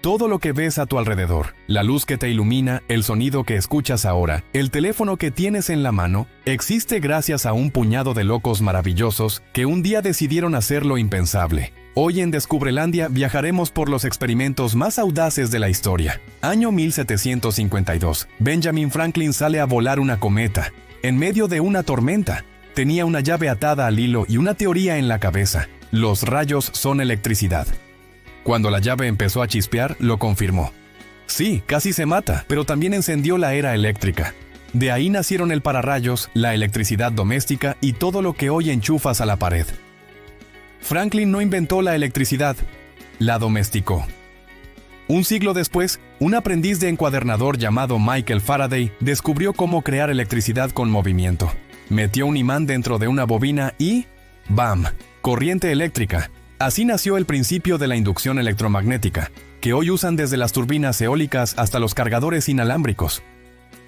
Todo lo que ves a tu alrededor, la luz que te ilumina, el sonido que escuchas ahora, el teléfono que tienes en la mano, existe gracias a un puñado de locos maravillosos que un día decidieron hacer lo impensable. Hoy en Descubrelandia viajaremos por los experimentos más audaces de la historia. Año 1752. Benjamin Franklin sale a volar una cometa. En medio de una tormenta. Tenía una llave atada al hilo y una teoría en la cabeza. Los rayos son electricidad. Cuando la llave empezó a chispear, lo confirmó. Sí, casi se mata, pero también encendió la era eléctrica. De ahí nacieron el pararrayos, la electricidad doméstica y todo lo que hoy enchufas a la pared. Franklin no inventó la electricidad, la domesticó. Un siglo después, un aprendiz de encuadernador llamado Michael Faraday descubrió cómo crear electricidad con movimiento. Metió un imán dentro de una bobina y ¡bam! Corriente eléctrica. Así nació el principio de la inducción electromagnética, que hoy usan desde las turbinas eólicas hasta los cargadores inalámbricos.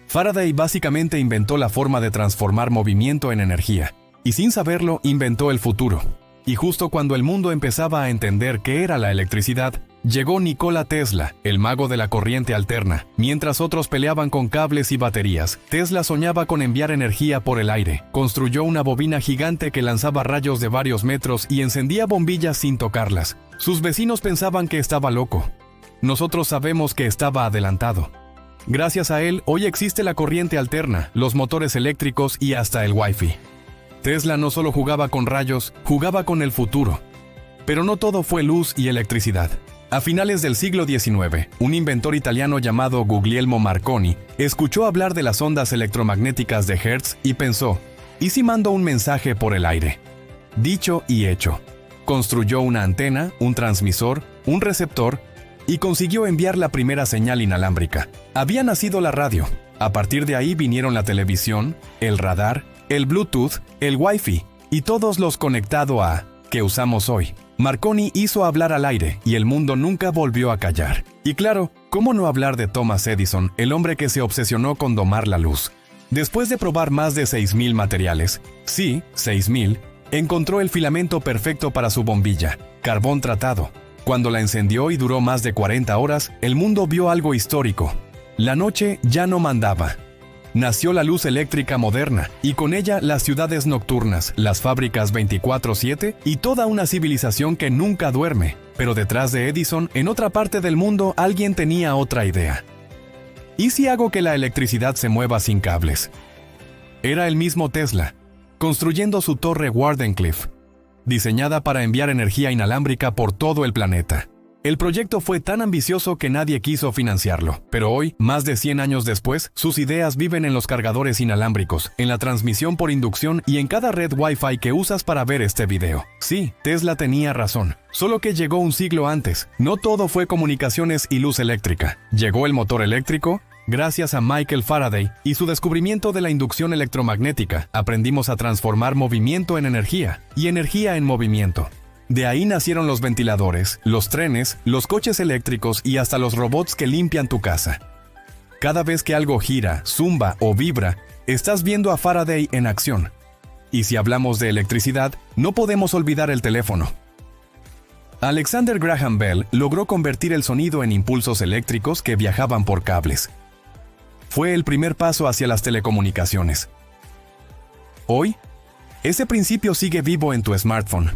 Faraday básicamente inventó la forma de transformar movimiento en energía, y sin saberlo inventó el futuro. Y justo cuando el mundo empezaba a entender qué era la electricidad, llegó Nikola Tesla, el mago de la corriente alterna. Mientras otros peleaban con cables y baterías, Tesla soñaba con enviar energía por el aire. Construyó una bobina gigante que lanzaba rayos de varios metros y encendía bombillas sin tocarlas. Sus vecinos pensaban que estaba loco. Nosotros sabemos que estaba adelantado. Gracias a él, hoy existe la corriente alterna, los motores eléctricos y hasta el Wi-Fi. Tesla no solo jugaba con rayos, jugaba con el futuro. Pero no todo fue luz y electricidad. A finales del siglo XIX, un inventor italiano llamado Guglielmo Marconi escuchó hablar de las ondas electromagnéticas de Hertz y pensó, ¿y si mando un mensaje por el aire? Dicho y hecho. Construyó una antena, un transmisor, un receptor y consiguió enviar la primera señal inalámbrica. Había nacido la radio. A partir de ahí vinieron la televisión, el radar, el Bluetooth, el Wi-Fi y todos los conectados a que usamos hoy. Marconi hizo hablar al aire y el mundo nunca volvió a callar. Y claro, ¿cómo no hablar de Thomas Edison, el hombre que se obsesionó con domar la luz? Después de probar más de 6,000 materiales, sí, 6,000, encontró el filamento perfecto para su bombilla, carbón tratado. Cuando la encendió y duró más de 40 horas, el mundo vio algo histórico. La noche ya no mandaba. Nació la luz eléctrica moderna, y con ella las ciudades nocturnas, las fábricas 24/7 y toda una civilización que nunca duerme. Pero detrás de Edison, en otra parte del mundo, alguien tenía otra idea. ¿Y si hago que la electricidad se mueva sin cables? Era el mismo Tesla, construyendo su torre Wardenclyffe, diseñada para enviar energía inalámbrica por todo el planeta. El proyecto fue tan ambicioso que nadie quiso financiarlo, pero hoy, más de 100 años después, sus ideas viven en los cargadores inalámbricos, en la transmisión por inducción y en cada red Wi-Fi que usas para ver este video. Sí, Tesla tenía razón, solo que llegó un siglo antes. No todo fue comunicaciones y luz eléctrica. Llegó el motor eléctrico. Gracias a Michael Faraday y su descubrimiento de la inducción electromagnética, aprendimos a transformar movimiento en energía y energía en movimiento. De ahí nacieron los ventiladores, los trenes, los coches eléctricos y hasta los robots que limpian tu casa. Cada vez que algo gira, zumba o vibra, estás viendo a Faraday en acción. Y si hablamos de electricidad, no podemos olvidar el teléfono. Alexander Graham Bell logró convertir el sonido en impulsos eléctricos que viajaban por cables. Fue el primer paso hacia las telecomunicaciones. Hoy, ese principio sigue vivo en tu smartphone.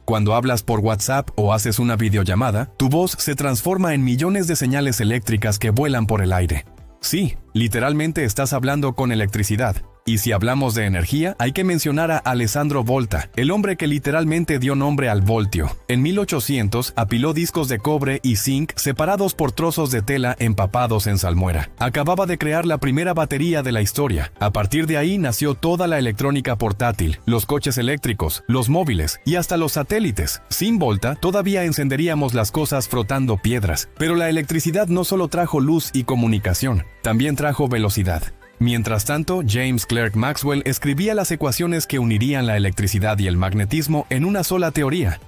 Cuando hablas por WhatsApp o haces una videollamada, tu voz se transforma en millones de señales eléctricas que vuelan por el aire. Sí, literalmente estás hablando con electricidad. Y si hablamos de energía, hay que mencionar a Alessandro Volta, el hombre que literalmente dio nombre al voltio. En 1800 apiló discos de cobre y zinc separados por trozos de tela empapados en salmuera. Acababa de crear la primera batería de la historia. A partir de ahí nació toda la electrónica portátil, los coches eléctricos, los móviles y hasta los satélites. Sin Volta, todavía encenderíamos las cosas frotando piedras. Pero la electricidad no solo trajo luz y comunicación, también trajo velocidad. Mientras tanto, James Clerk Maxwell escribía las ecuaciones que unirían la electricidad y el magnetismo en una sola teoría.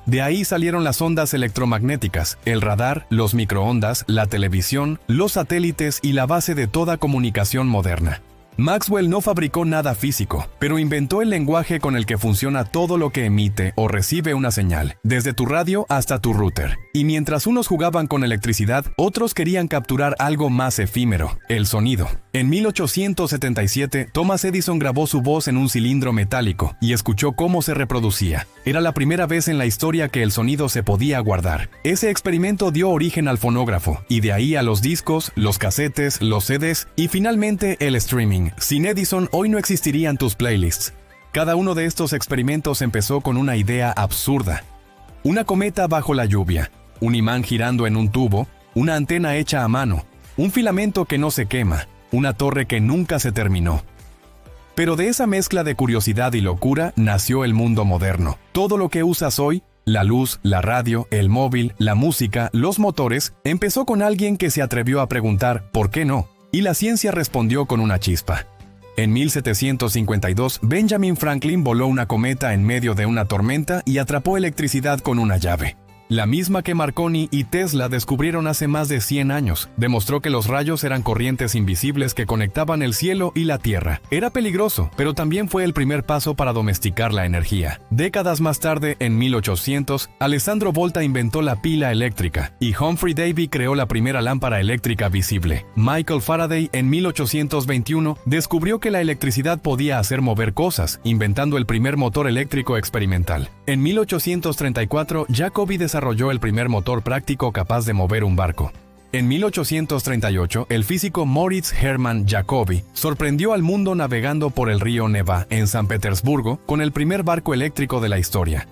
De ahí salieron las ondas electromagnéticas, el radar, los microondas, la televisión, los satélites y la base de toda comunicación moderna. Maxwell no fabricó nada físico, pero inventó el lenguaje con el que funciona todo lo que emite o recibe una señal, desde tu radio hasta tu router. Y mientras unos jugaban con electricidad, otros querían capturar algo más efímero, el sonido. En 1877, Thomas Edison grabó su voz en un cilindro metálico y escuchó cómo se reproducía. Era la primera vez en la historia que el sonido se podía guardar. Ese experimento dio origen al fonógrafo, y de ahí a los discos, los casetes, los CDs y finalmente el streaming. Sin Edison, hoy no existirían tus playlists. Cada uno de estos experimentos empezó con una idea absurda. Una cometa bajo la lluvia, un imán girando en un tubo, una antena hecha a mano, un filamento que no se quema, una torre que nunca se terminó. Pero de esa mezcla de curiosidad y locura nació el mundo moderno. Todo lo que usas hoy, la luz, la radio, el móvil, la música, los motores, empezó con alguien que se atrevió a preguntar ¿por qué no? Y la ciencia respondió con una chispa. En 1752, Benjamin Franklin voló una cometa en medio de una tormenta y atrapó electricidad con una llave. La misma que Marconi y Tesla descubrieron hace más de 100 años. Demostró que los rayos eran corrientes invisibles que conectaban el cielo y la tierra. Era peligroso, pero también fue el primer paso para domesticar la energía. Décadas más tarde, en 1800, Alessandro Volta inventó la pila eléctrica y Humphrey Davy creó la primera lámpara eléctrica visible. Michael Faraday, en 1821, descubrió que la electricidad podía hacer mover cosas, inventando el primer motor eléctrico experimental. En 1834, Jacobi desarrolló el primer motor práctico capaz de mover un barco. En 1838, el físico Moritz Hermann Jacobi sorprendió al mundo navegando por el río Neva en San Petersburgo con el primer barco eléctrico de la historia.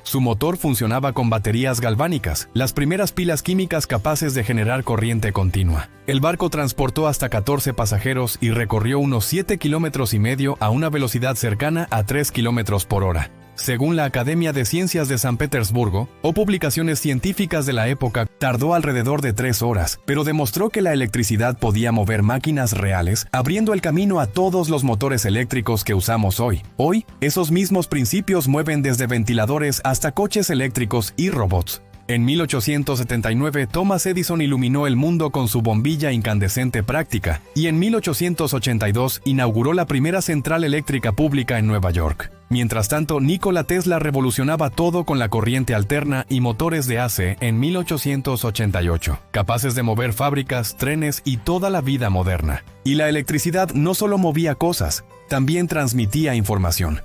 Su motor funcionaba con baterías galvánicas, las primeras pilas químicas capaces de generar corriente continua. El barco transportó hasta 14 pasajeros y recorrió unos 7,5 kilómetros a una velocidad cercana a 3 kilómetros por hora. Según la Academia de Ciencias de San Petersburgo, o publicaciones científicas de la época, tardó alrededor de 3 horas, pero demostró que la electricidad podía mover máquinas reales, abriendo el camino a todos los motores eléctricos que usamos hoy. Hoy, esos mismos principios mueven desde ventiladores hasta coches eléctricos y robots. En 1879, Thomas Edison iluminó el mundo con su bombilla incandescente práctica, y en 1882 inauguró la primera central eléctrica pública en Nueva York. Mientras tanto, Nikola Tesla revolucionaba todo con la corriente alterna y motores de AC en 1888, capaces de mover fábricas, trenes y toda la vida moderna. Y la electricidad no solo movía cosas, también transmitía información.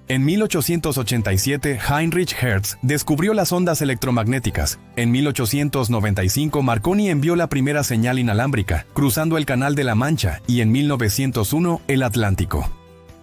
En 1887, Heinrich Hertz descubrió las ondas electromagnéticas. En 1895, Marconi envió la primera señal inalámbrica, cruzando el Canal de la Mancha, y en 1901, el Atlántico.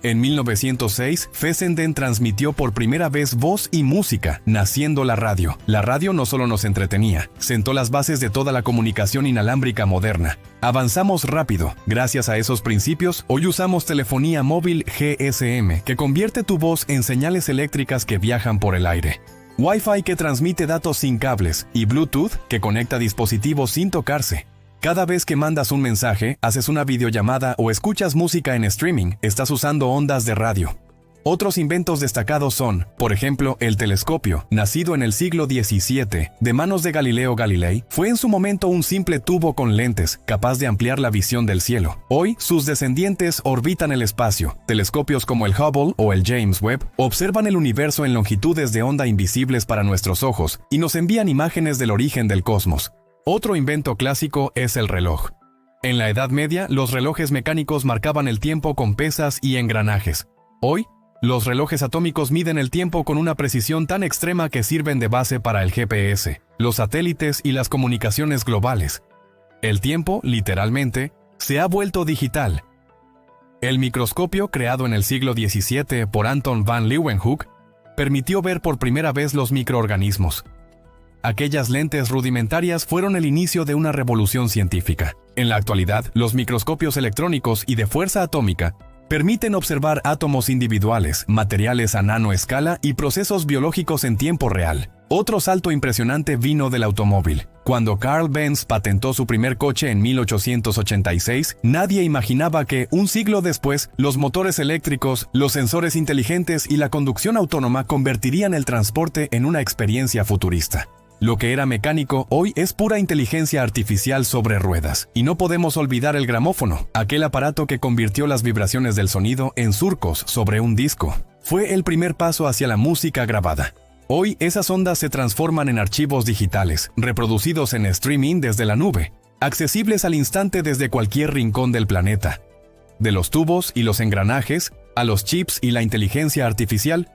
En 1906, Fessenden transmitió por primera vez voz y música, naciendo la radio. La radio no solo nos entretenía, sentó las bases de toda la comunicación inalámbrica moderna. Avanzamos rápido. Gracias a esos principios, hoy usamos telefonía móvil GSM, que convierte tu voz en señales eléctricas que viajan por el aire. Wi-Fi que transmite datos sin cables y Bluetooth que conecta dispositivos sin tocarse. Cada vez que mandas un mensaje, haces una videollamada o escuchas música en streaming, estás usando ondas de radio. Otros inventos destacados son, por ejemplo, el telescopio, nacido en el siglo XVII, de manos de Galileo Galilei, fue en su momento un simple tubo con lentes, capaz de ampliar la visión del cielo. Hoy, sus descendientes orbitan el espacio. Telescopios como el Hubble o el James Webb observan el universo en longitudes de onda invisibles para nuestros ojos y nos envían imágenes del origen del cosmos. Otro invento clásico es el reloj. En la Edad Media, los relojes mecánicos marcaban el tiempo con pesas y engranajes. Hoy, los relojes atómicos miden el tiempo con una precisión tan extrema que sirven de base para el GPS, los satélites y las comunicaciones globales. El tiempo, literalmente, se ha vuelto digital. El microscopio, creado en el siglo XVII por Anton van Leeuwenhoek, permitió ver por primera vez los microorganismos. Aquellas lentes rudimentarias fueron el inicio de una revolución científica. En la actualidad, los microscopios electrónicos y de fuerza atómica permiten observar átomos individuales, materiales a nanoescala y procesos biológicos en tiempo real. Otro salto impresionante vino del automóvil. Cuando Carl Benz patentó su primer coche en 1886, nadie imaginaba que, un siglo después, los motores eléctricos, los sensores inteligentes y la conducción autónoma convertirían el transporte en una experiencia futurista. Lo que era mecánico hoy es pura inteligencia artificial sobre ruedas. Y no podemos olvidar el gramófono, aquel aparato que convirtió las vibraciones del sonido en surcos sobre un disco. Fue el primer paso hacia la música grabada. Hoy esas ondas se transforman en archivos digitales, reproducidos en streaming desde la nube, accesibles al instante desde cualquier rincón del planeta. De los tubos y los engranajes, a los chips y la inteligencia artificial,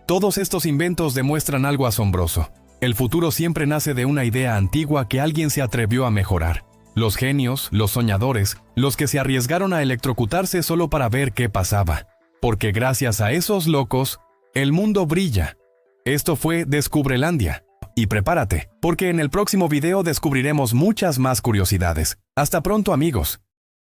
todos estos inventos demuestran algo asombroso. El futuro siempre nace de una idea antigua que alguien se atrevió a mejorar. Los genios, los soñadores, los que se arriesgaron a electrocutarse solo para ver qué pasaba. Porque gracias a esos locos, el mundo brilla. Esto fue Descubrelandia. Y prepárate, porque en el próximo video descubriremos muchas más curiosidades. Hasta pronto, amigos.